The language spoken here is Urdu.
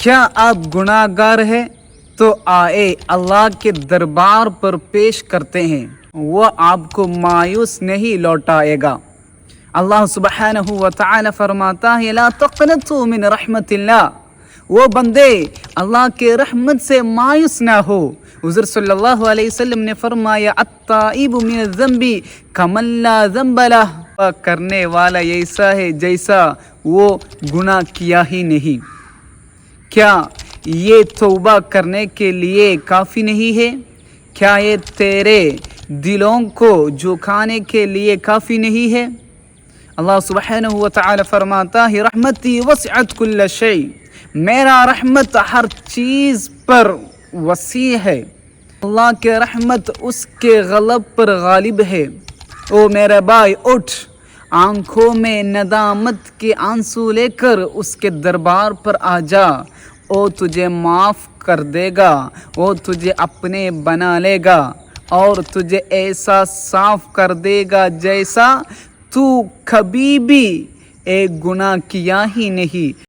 کیا آپ گناہگار ہیں؟ تو آئے اللہ کے دربار پر پیش کرتے ہیں، وہ آپ کو مایوس نہیں لوٹائے گا۔ اللہ سبحانہ و تعالی فرماتا ہے لا تقنطوا من رحمت اللہ، وہ بندے اللہ کے رحمت سے مایوس نہ ہو۔ حضور صلی اللہ علیہ وسلم نے فرمایا التائب من الذنب کمن لا ذنب لہ، کرنے والا ایسا ہے جیسا وہ گناہ کیا ہی نہیں۔ کیا یہ توبہ کرنے کے لیے کافی نہیں ہے؟ کیا یہ تیرے دلوں کو جھکانے کے لیے کافی نہیں ہے؟ اللہ سبحانہ و تعالی فرماتا ہے رحمتی وسعت کل شیء، میرا رحمت ہر چیز پر وسیع ہے۔ اللہ کے رحمت اس کے غضب پر غالب ہے۔ او میرے بھائی اٹھ، آنکھوں میں ندامت کے آنسو لے کر اس کے دربار پر آ جا، وہ تجھے معاف کر دے گا، وہ تجھے اپنے بنا لے گا اور تجھے ایسا صاف کر دے گا جیسا تو کبھی بھی ایک گناہ کیا ہی نہیں۔